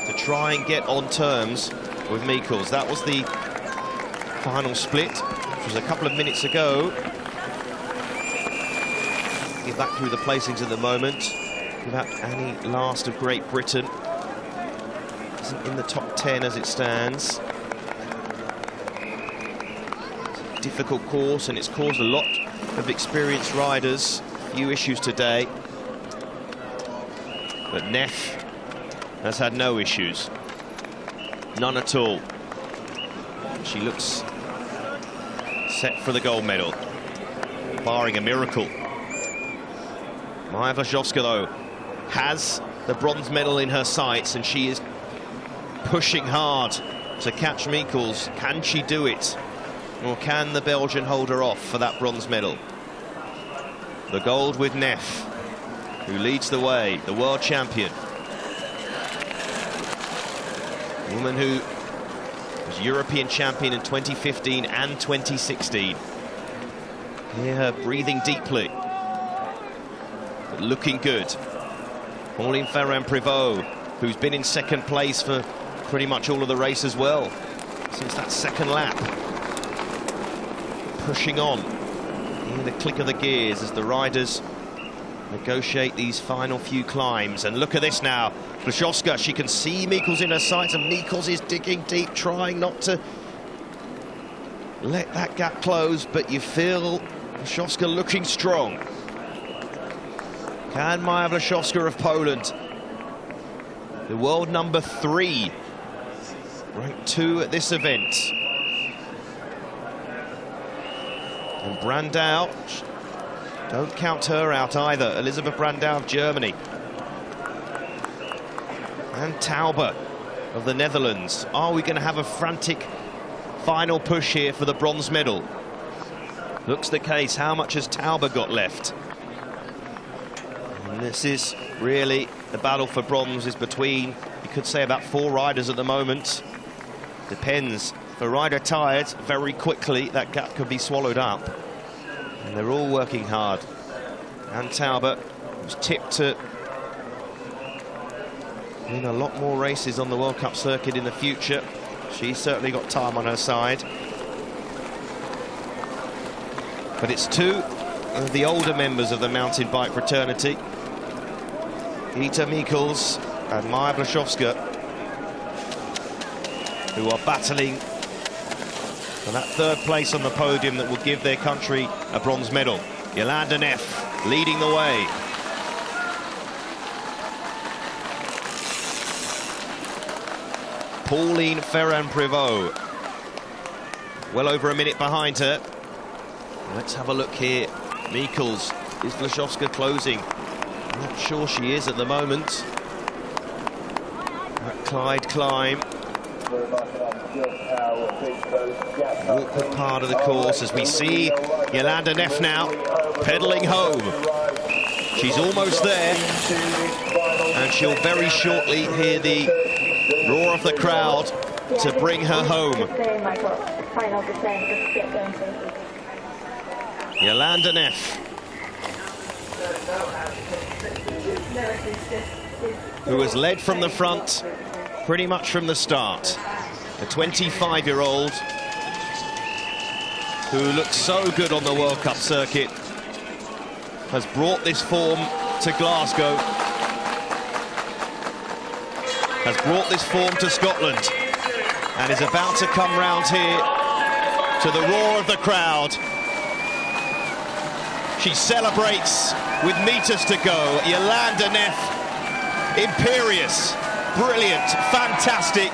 to try and get on terms with Michels. That was the final split, which was a couple of minutes ago. Get back through the placings at the moment. Without Annie Last of Great Britain. Isn't in the top 10 as it stands. It's a difficult course, and it's caused a lot of experienced riders a few issues today. But Neff has had no issues. None at all. She looks set for the gold medal, barring a miracle. Maja Wlaszczowska, though, has the bronze medal in her sights, and she is pushing hard to catch Michels. Can she do it? Or can the Belgian hold her off for that bronze medal? The gold with Neff, who leads the way, the world champion. A woman who was European champion in 2015 and 2016. Hear her breathing deeply, but looking good. Pauline Ferrand-Prévot, who's been in second place for pretty much all of the race as well, since that second lap. Pushing on. Hear the click of the gears as the riders negotiate these final few climbs. And look at this now. Wlaszczowska, she can see Michels in her sights, and Michels is digging deep, trying not to let that gap close, but you feel Wlaszczowska looking strong. Can Maja Wlaszczowska of Poland, the world number 3, ranked 2 at this event. And Brandau, don't count her out either. Elisabeth Brandau of Germany. And Tauber of the Netherlands. Are we going to have a frantic final push here for the bronze medal? Looks the case. How much has Tauber got left? And this is really the battle for bronze is between, you could say, about 4 riders at the moment. Depends. If a rider tired very quickly, that gap could be swallowed up. And they're all working hard. And Tauber was tipped to win a lot more races on the World Cup circuit in the future. She's certainly got time on her side. But it's 2 of the older members of the mountain bike fraternity, Ita Michels and Maja Wlaszczowska, who are battling for that 3rd place on the podium that will give their country a bronze medal. Jolanda Neff leading the way. Pauline Ferrand-Prévot, well over a minute behind her. Let's have a look here. Michels, is Wlaszczowska closing? I'm not sure she is at the moment. That Clyde climb. Awkward part of the course as we see Jolanda Neff now pedalling home. She's almost there, and she'll very shortly hear the roar of the crowd to bring her home. Jolanda Neff, who has led from the front pretty much from the start. A 25-year-old who looks so good on the World Cup circuit, has brought this form to Glasgow, has brought this form to Scotland, and is about to come round here to the roar of the crowd. She celebrates with meters to go. Jolanda Neff, imperious, brilliant, fantastic.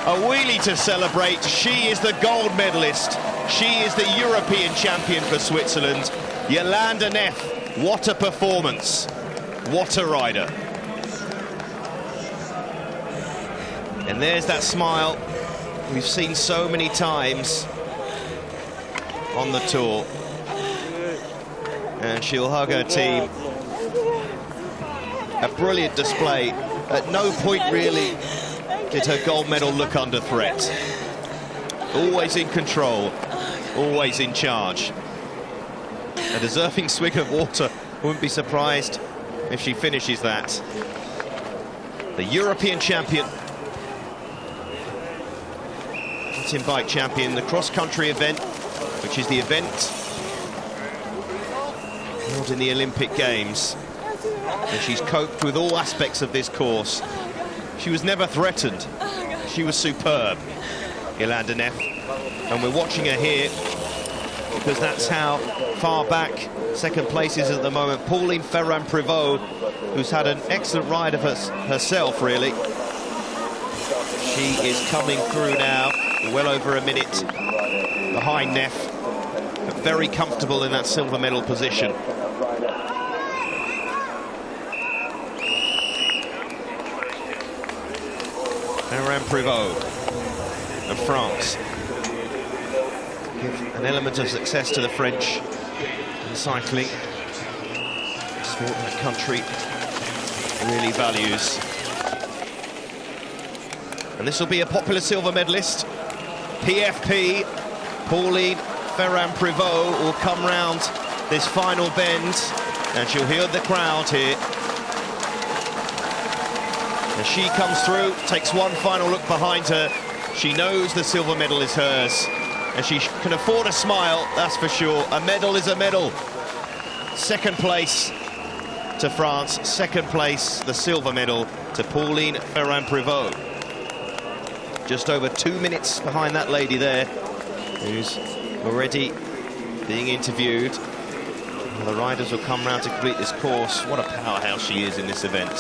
A wheelie to celebrate. She is the gold medalist. She is the European champion for Switzerland. Jolanda Neff, what a performance. What a rider. And there's that smile we've seen so many times on the tour. And she'll hug her team. A brilliant display. At no point really did her gold medal look under threat. Always in control, always in charge. A deserving swig of water. Wouldn't be surprised if she finishes that. The European champion mountain bike champion, the cross-country event, which is the event held in the Olympic Games. And she's coped with all aspects of this course. She was never threatened. She was superb, Yolanda Neff. And we're watching her here because that's how far back second place is at the moment. Pauline Ferrand-Prévot, who's had an excellent ride of herself, really. She is coming through now, well over a minute behind Neff, but very comfortable in that silver medal position. Ferrand-Prévot of France. Give an element of success to the French in cycling. A sport that country really values. And this will be a popular silver medalist. PFP, Pauline Ferrand-Prévot, will come round this final bend, and she'll hear the crowd here. As she comes through, takes one final look behind her. She knows the silver medal is hers, and she can afford a smile, that's for sure. A medal is a medal. Second place to France, second place, the silver medal to Pauline Ferrand-Prévot. Just over 2 minutes behind that lady there, who's already being interviewed. Well, the riders will come round to complete this course. What a powerhouse she is in this event.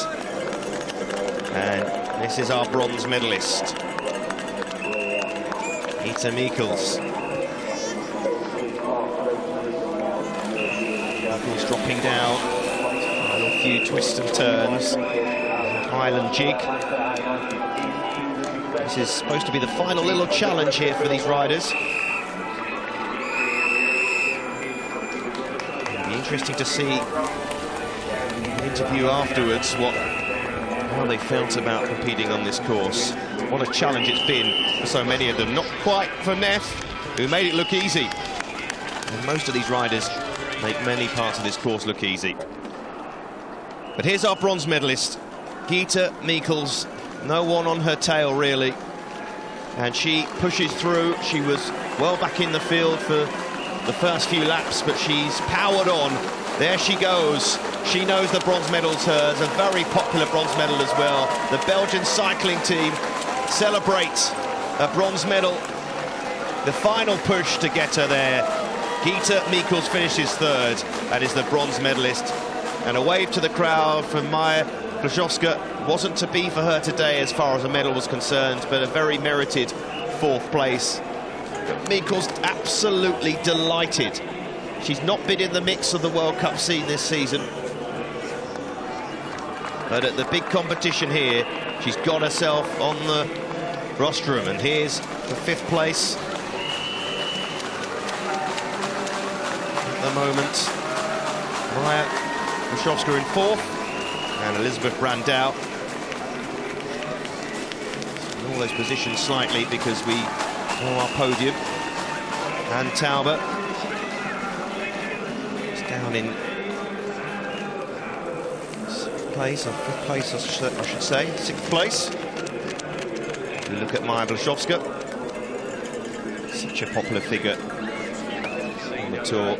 And this is our bronze medalist, Ita Michels. Michels dropping down, final few twists and turns, Highland jig. This is supposed to be the final little challenge here for these riders. It'll be interesting to see in the interview afterwards how they felt about competing on this course. What a challenge it's been for so many of them. Not quite for Neff, who made it look easy. And most of these riders make many parts of this course look easy. But here's our bronze medalist, Ita Michels. No one on her tail, really. And she pushes through. She was well back in the field for the first few laps, but she's powered on. There she goes. She knows the bronze medal's hers, a very popular bronze medal as well. The Belgian cycling team celebrates a bronze medal. The final push to get her there. Ita Michels finishes third and is the bronze medalist. And a wave to the crowd from Maja Blaszczowska. Wasn't to be for her today as far as a medal was concerned, but a very merited fourth place. But Michels absolutely delighted. She's not been in the mix of the World Cup scene this season, but at the big competition here, she's got herself on the rostrum, and here's the fifth place. At the moment, Maja Blaszczowska in fourth, and Elizabeth Brandau. All those positions slightly because we know our podium. And Tauber is down in sixth place, or fifth place, I should say, sixth place. We look at Maja Blaszczowska, such a popular figure on the tour.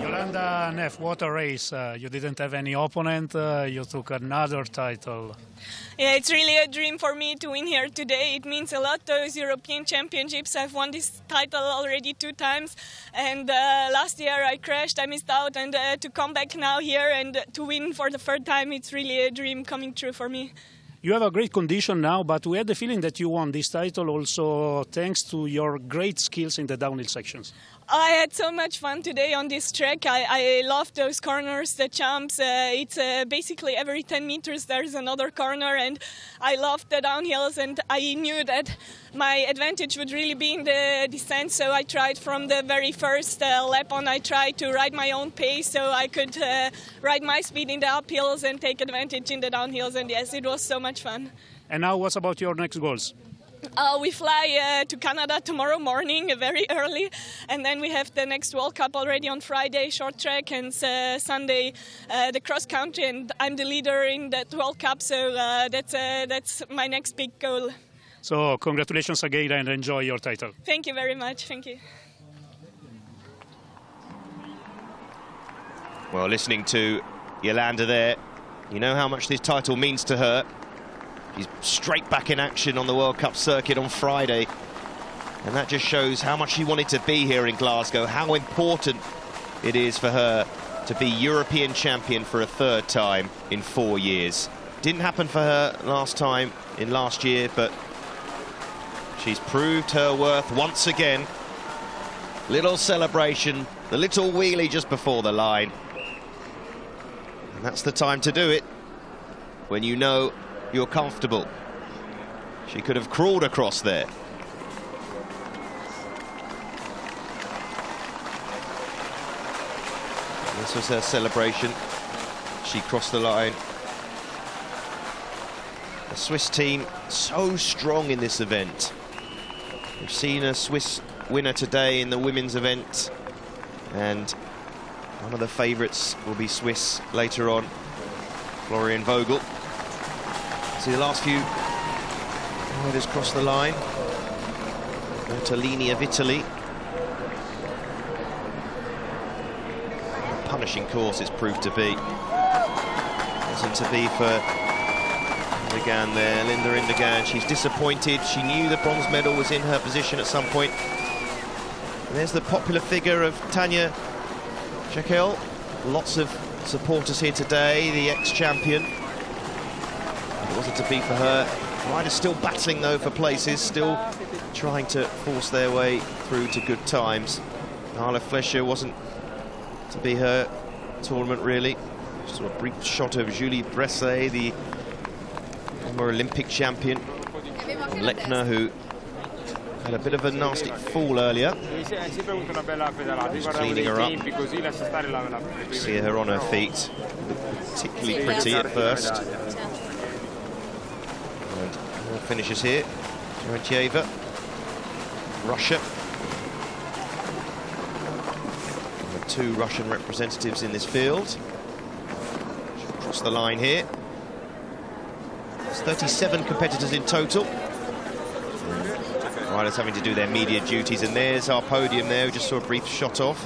Yolanda Neff, what a race. You didn't have any opponent, you took another title. Yeah, it's really a dream for me to win here today. It means a lot, those European Championships. I've won this title already 2 times, and last year I crashed, I missed out, and to come back now here and to win for the third time, it's really a dream coming true for me. You have a great condition now, but we had the feeling that you won this title also thanks to your great skills in the downhill sections. I had so much fun today on this track. I love those corners, the jumps. It's basically every 10 meters there's another corner, and I loved the downhills, and I knew that my advantage would really be in the descent, so I tried from the very first lap on. I tried to ride my own pace so I could ride my speed in the uphills and take advantage in the downhills, and yes, it was so much fun. And now what's about your next goals? We fly to Canada tomorrow morning, very early, and then we have the next World Cup already on Friday, short track, and Sunday the cross country, and I'm the leader in that World Cup, so that's my next big goal. So congratulations again and enjoy your title. Thank you very much. Thank you. Well, listening to Yolanda there, you know how much this title means to her. She's straight back in action on the World Cup circuit on Friday. And that just shows how much she wanted to be here in Glasgow, how important it is for her to be European champion for a third time in 4 years. Didn't happen for her last time in last year, but she's proved her worth once again. Little celebration, the little wheelie just before the line. And that's the time to do it, when you know you're comfortable. She could have crawled across there. This was her celebration. She crossed the line. The Swiss team so strong in this event. We've seen a Swiss winner today in the women's event, and one of the favourites will be Swiss later on, Florian Vogel. See the last few riders cross the line. Bertolini of Italy. Punishing course it's proved to be. Wasn't to be for Indegan there, Linda Indegan. She's disappointed. She knew the bronze medal was in her position at some point. And there's the popular figure of Tanja Jekyll. Lots of supporters here today, the ex-champion. It wasn't to be for her. Riders still battling though for places, still trying to force their way through to good times. Darla Flescher wasn't to be her tournament really. Just a brief shot of Julie Bresset, the former Olympic champion. Lechner, who had a bit of a nasty fall earlier. Just cleaning her up. See her on her feet. Particularly pretty at first. And more finishes here. Georgieva, Russia. Two Russian representatives in this field. Across the line here. There's 37 competitors in total. Riders having to do their media duties, and there's our podium there. We just saw a brief shot off.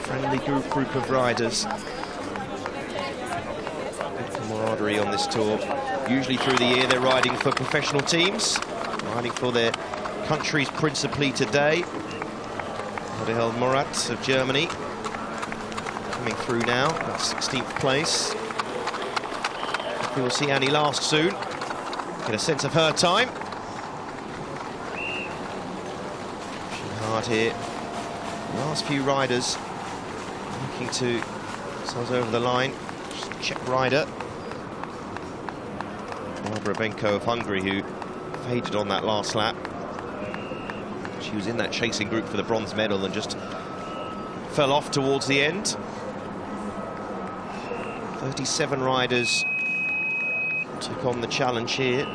Friendly group of riders. Camaraderie on this tour. Usually through the year they're riding for professional teams, riding for their countries principally today. Adel Morat of Germany coming through now at 16th place. We will see Annie last soon, get a sense of her time. Pushing hard here. Last few riders looking to themselves over the line. Czech rider Barbara Benko of Hungary, who faded on that last lap. She was in that chasing group for the bronze medal and just fell off towards the end. 37 riders took on the challenge here. You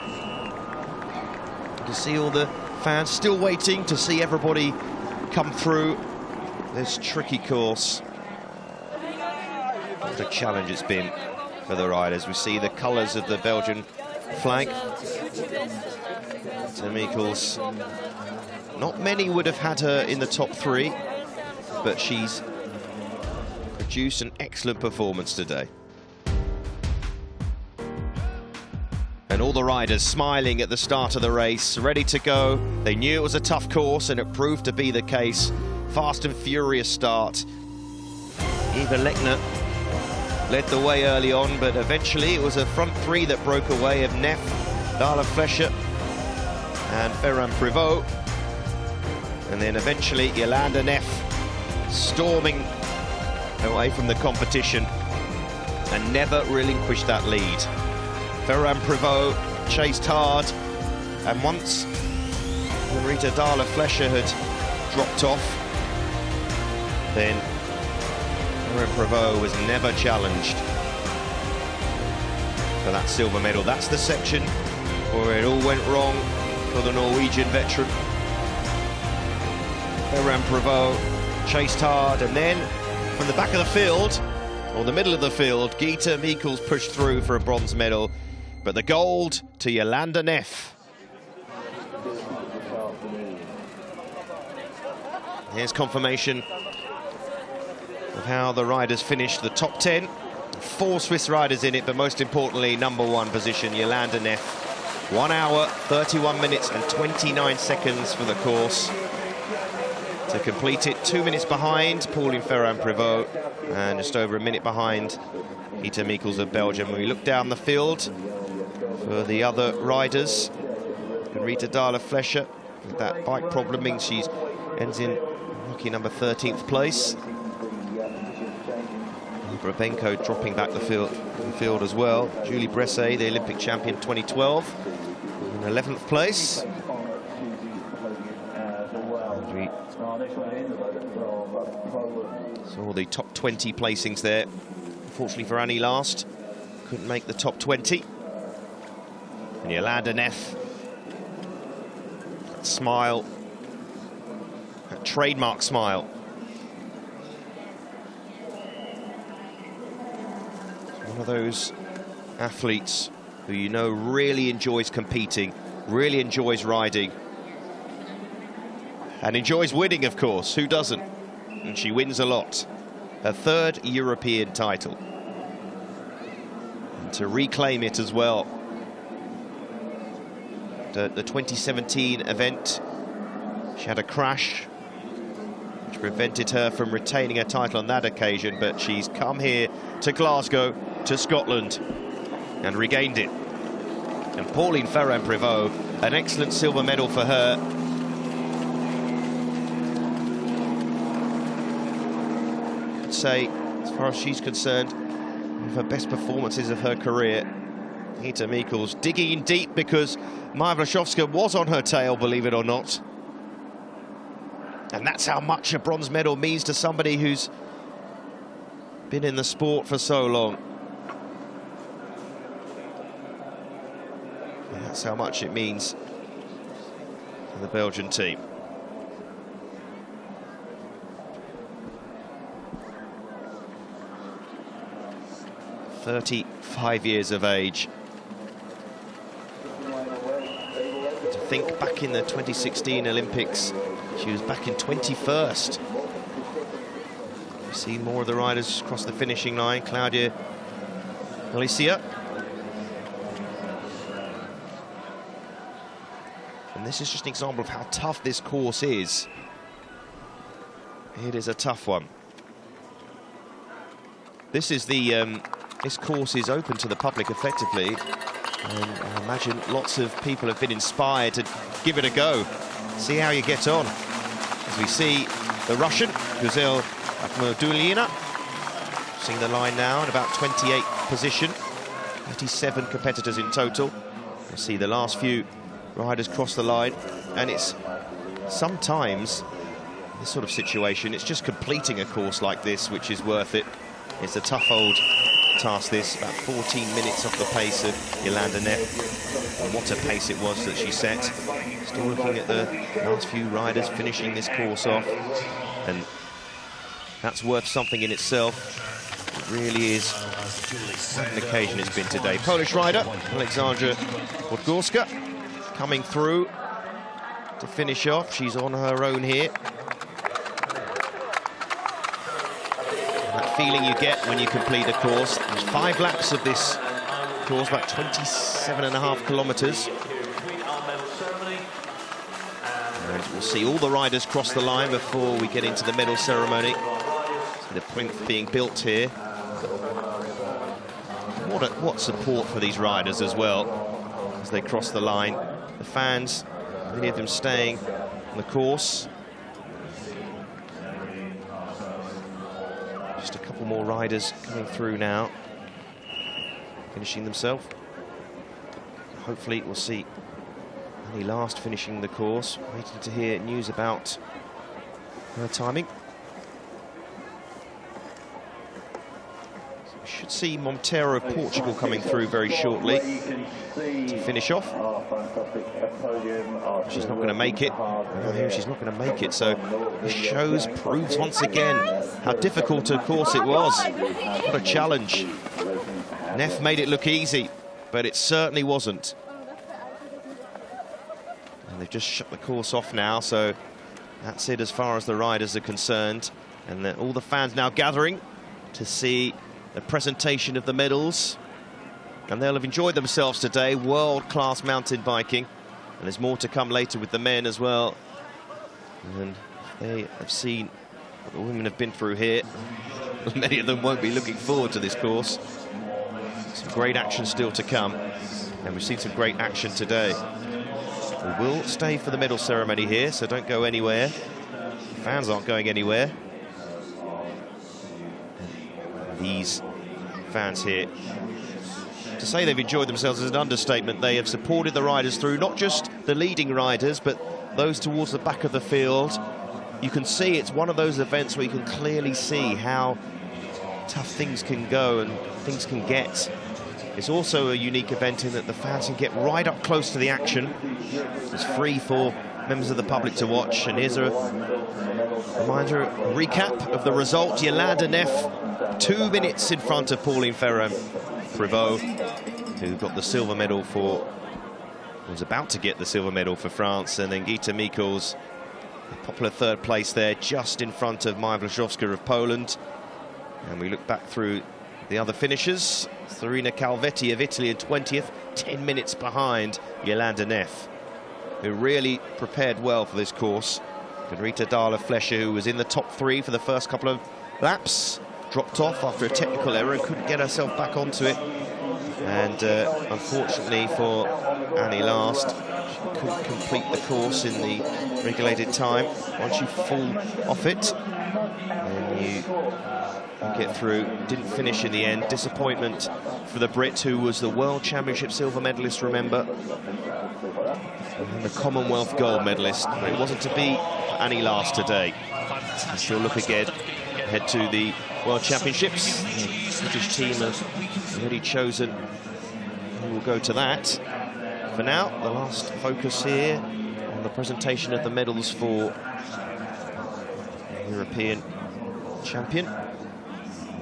can see all the fans still waiting to see everybody come through this tricky course. What a challenge it's been for the riders. We see the colours of the Belgian flag. Tim Eccles. Not many would have had her in the top three, but she's produced an excellent performance today. And all the riders smiling at the start of the race, ready to go. They knew it was a tough course, and it proved to be the case. Fast and furious start. Eva Lechner led the way early on, but eventually it was a front three that broke away of Neff, Darla Flescher and Ferran Privot. And then eventually Yolanda Neff storming away from the competition and never relinquished that lead. Ferran Privot chased hard, and once Rita Darla Flescher had dropped off, then Ferran Privot was never challenged for that silver medal. That's the section where it all went wrong for the Norwegian veteran. Ferran Privot chased hard, and then From the back of the field, or the middle of the field, Gita Mikkels pushed through for a bronze medal, but the gold to Jolanda Neff. Here's confirmation of how the riders finished the top 10. 4 Swiss riders in it, but most importantly, #1 position, Jolanda Neff. 1 hour, 31 minutes and 29 seconds for the course. To complete it, 2 minutes behind Pauline Ferrand-Prévot, and just over a minute behind Gita Mikkels of Belgium. When we look down the field for the other riders, Rita Dahler-Flescher, with that bike problem, means she ends in lucky number 13th place. Brabenko dropping back the field as well. Julie Bresset, the Olympic champion 2012, in 11th place. Saw the top 20 placings there. Unfortunately for Annie last, couldn't make the top 20. And Jolanda Neff, that smile, that trademark smile. One of those athletes who you know really enjoys competing, really enjoys riding, and enjoys winning, of course. Who doesn't? And she wins a lot. Her 3rd European title. And to reclaim it as well. The 2017 event, she had a crash which prevented her from retaining her title on that occasion, but she's come here to Glasgow, to Scotland, and regained it. And Pauline Ferrand-Prévot, an excellent silver medal for her. I'd say, as far as she's concerned, one of her best performances of her career. Gita Mikkels digging in deep because Maja Blaszczowska was on her tail, believe it or not. And that's how much a bronze medal means to somebody who's been in the sport for so long. And that's how much it means for the Belgian team. "35 years of age." To think back in the 2016 Olympics, she was back in 21st. We've seen more of the riders cross the finishing line. Claudia Alicia. And this is just an example of how tough this course is. It is a tough one. This is the this course is open to the public effectively, and I imagine lots of people have been inspired to give it a go, see how you get on. As we see the Russian, Guzel Akhmadulina, seeing the line now in about 28th position, 37 competitors in total. You'll see the last few riders cross the line, and it's sometimes, this sort of situation, it's just completing a course like this which is worth it. It's a tough old task, this, about 14 minutes off the pace of Jolanda Neff. And what a pace it was that she set. Still looking at the last few riders finishing this course off, and that's worth something in itself. It really is. What an occasion it's been today. Polish rider Aleksandra Podgorska coming through to finish off. She's on her own here. That feeling you get when you complete a course. There's 5 laps of this course, about 27.5 kilometres. And we'll see all the riders cross the line before we get into the medal ceremony. See the plinth being built here. What support for these riders as well as they cross the line. The fans, many of them staying on the course. Just a couple more riders coming through now, finishing themselves. Hopefully we'll see Annie last finishing the course. Waiting to hear news about her timing. So we should see Monteiro of Portugal coming through very shortly to finish off. She's not going to make it. She's not going to make it. So this proves once again how difficult a course it was. What a challenge. Neff made it look easy, but it certainly wasn't. And they've just shut the course off now, so that's it as far as the riders are concerned. And all the fans now gathering to see the presentation of the medals. And they'll have enjoyed themselves today. World-class mountain biking. And there's more to come later with the men as well. And they have seen what the women have been through here. Many of them won't be looking forward to this course. Some great action still to come. And we've seen some great action today. We will stay for the medal ceremony here, so don't go anywhere. The fans aren't going anywhere. These fans here, to say they've enjoyed themselves is an understatement. They have supported the riders through, not just the leading riders, but those towards the back of the field. You can see it's one of those events where you can clearly see how tough things can go and things can get. It's also a unique event in that the fans can get right up close to the action. It's free for members of the public to watch. And here's a reminder, a recap of the result. Yolanda Neff, 2 minutes in front of Pauline Ferrand-Prévot, who got the silver medal was about to get the silver medal for France. And then Gita Mikkel's a popular third place there, just in front of Maja Blaszczowska of Poland. And we look back through the other finishers. Serena Calvetti of Italy in 20th, 10 minutes behind Yolanda Neff, who really prepared well for this course. And Rita Dahler-Flescher, who was in the top 3 for the first couple of laps, dropped off after a technical error and couldn't get herself back onto it. And unfortunately for Annie Last, she couldn't complete the course in the regulated time. Once you fall off it, then you get through. Didn't finish in the end. Disappointment for the Brit, who was the World Championship silver medalist, remember, and the Commonwealth gold medalist. But it wasn't to be for Annie Last today. She'll look ahead to the World Championships. The British team have already chosen who will go to that. For now, the last focus here on the presentation of the medals for the European champion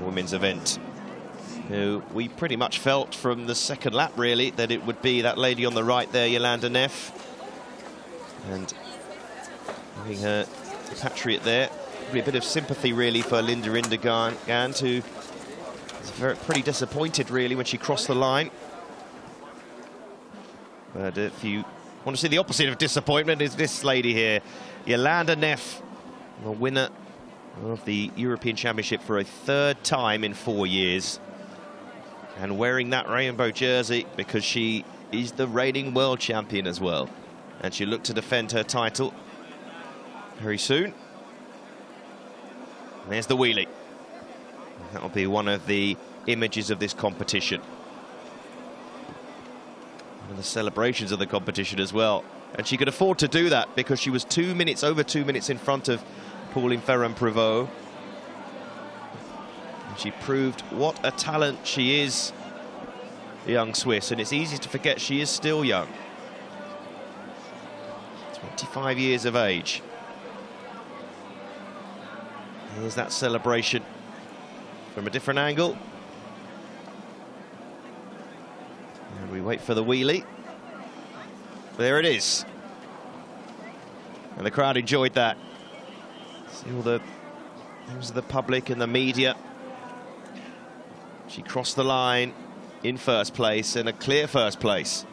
women's event, who we pretty much felt from the second lap really that it would be that lady on the right there, Yolanda Neff, and having her compatriot there. Probably a bit of sympathy really for Linda Indegand, who was pretty disappointed really when she crossed the line. But if you want to see the opposite of disappointment, is this lady here, Yolanda Neff, the winner of the European Championship for a 3rd time in 4 years, and wearing that rainbow jersey because she is the reigning world champion as well, and she'll look to defend her title very soon. And there's the wheelie. That'll be one of the images of this competition, one of the celebrations of the competition as well. And she could afford to do that because she was over 2 minutes in front of Pauline Ferrand-Prévot. And she proved what a talent she is, the young Swiss, and it's easy to forget she is still young. 25 years of age. Here's that celebration from a different angle. And we wait for the wheelie. There it is. And the crowd enjoyed that. See all the members of the public and the media. She crossed the line in first place, and a clear first place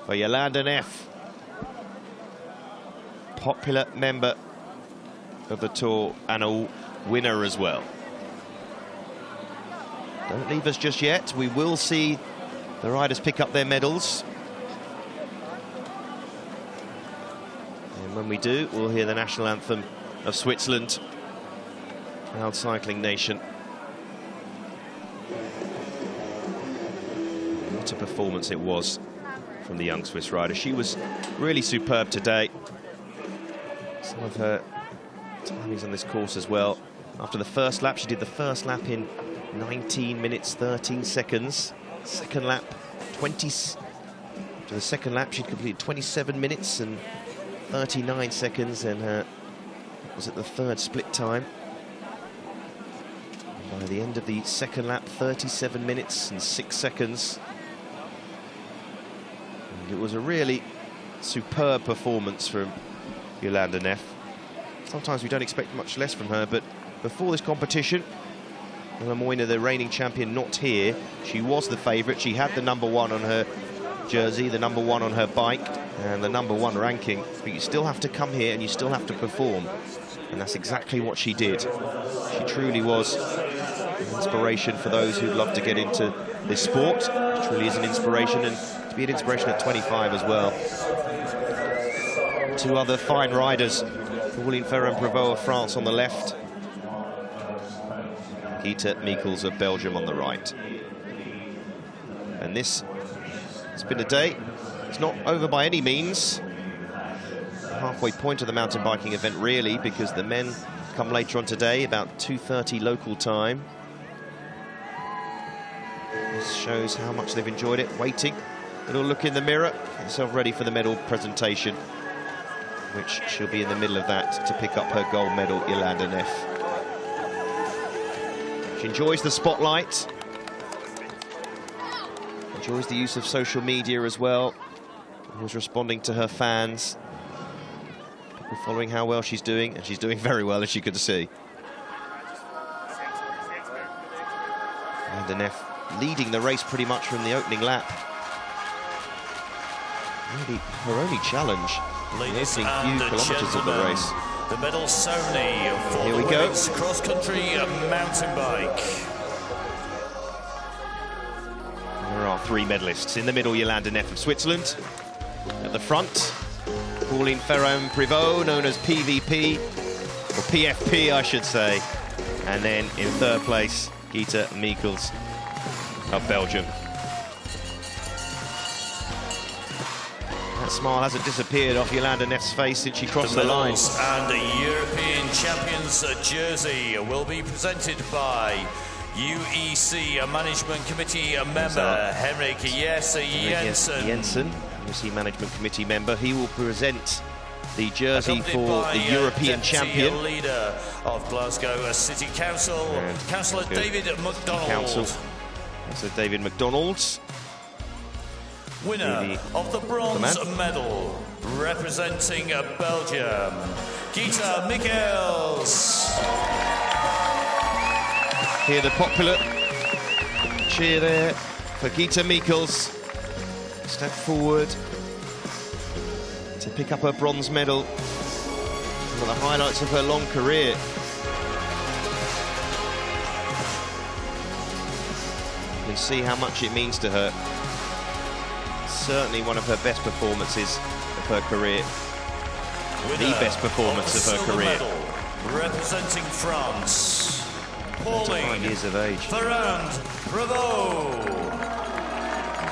for Yolanda Neff, popular member of the Tour and a winner as well. Don't leave us just yet. We will see the riders pick up their medals. And when we do, we'll hear the national anthem of Switzerland, proud cycling nation. What a performance it was from the young Swiss rider. She was really superb today. Some of her timings on this course as well. After the first lap, she did the first lap in 19 minutes 13 seconds. Second lap, 20. To the second lap, she'd completed 27 minutes and 39 seconds, and was at the third split time. And by the end of the second lap, 37 minutes and 6 seconds. And it was a really superb performance from Jolanda Neff. Sometimes we don't expect much less from her, but before this competition, Lemoyne, the reigning champion, not here. She was the favourite. She had the #1 on her jersey, the #1 on her bike, and the #1 ranking. But you still have to come here and you still have to perform. And that's exactly what she did. She truly was an inspiration for those who'd love to get into this sport. It truly is an inspiration, and to be an inspiration at 25 as well. Two other fine riders, Pauline Ferrand-Prévot of France on the left, Gita Michels of Belgium on the right. And this has been a day. It's not over by any means. The halfway point of the mountain biking event, really, because the men come later on today, about 2:30 local time. This shows how much they've enjoyed it. Waiting, little look in the mirror, get yourself ready for the medal presentation, which she'll be in the middle of that to pick up her gold medal, Jolanda Neff. She enjoys the spotlight, enjoys the use of social media as well, always responding to her fans, people following how well she's doing, and she's doing very well, as you can see. Jolanda Neff leading the race pretty much from the opening lap. Maybe her only challenge in the opening few kilometres of the race. The medal ceremony for the women's cross-country mountain bike. There are three medalists. In the middle, Jolanda Neff of Switzerland. At the front, Pauline Ferrand-Prévot, known as PVP, or PFP, I should say. And then in third place, Gita Michels of Belgium. That smile hasn't disappeared off Jolanda Neff's face since she crossed the line. And the European Champions jersey will be presented by UEC Management Committee member Henrik Jensen. UEC Management Committee member. He will present the jersey for the European champion. Leader of Glasgow City Council, Councillor David MacDonald. So David MacDonald. Winner of the bronze medal, representing Belgium, Gita Michels. Hear the popular cheer there for Gita Michels. Step forward to pick up her bronze medal. One of the highlights of her long career. You can see how much it means to her. Certainly one of her best performances of her career. The best performance of her career. Medal, representing France, 35 years of age. Ferrand-Prévot.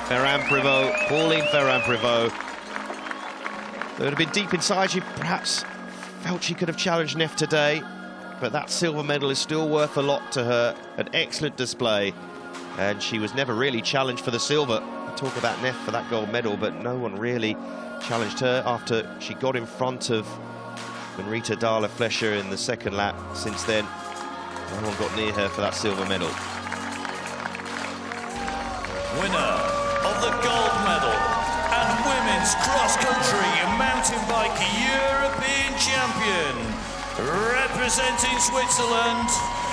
Ferrand-Prévot, Pauline Ferrand-Prévot. It would have been deep inside. She perhaps felt she could have challenged Neff today, but that silver medal is still worth a lot to her. An excellent display, and she was never really challenged for the silver. Talk about Neff for that gold medal, but no one really challenged her after she got in front of Marita Dahle-Flescher in the second lap. Since then, no one got near her for that silver medal. Winner of the gold medal and women's cross-country mountain bike European champion, representing Switzerland,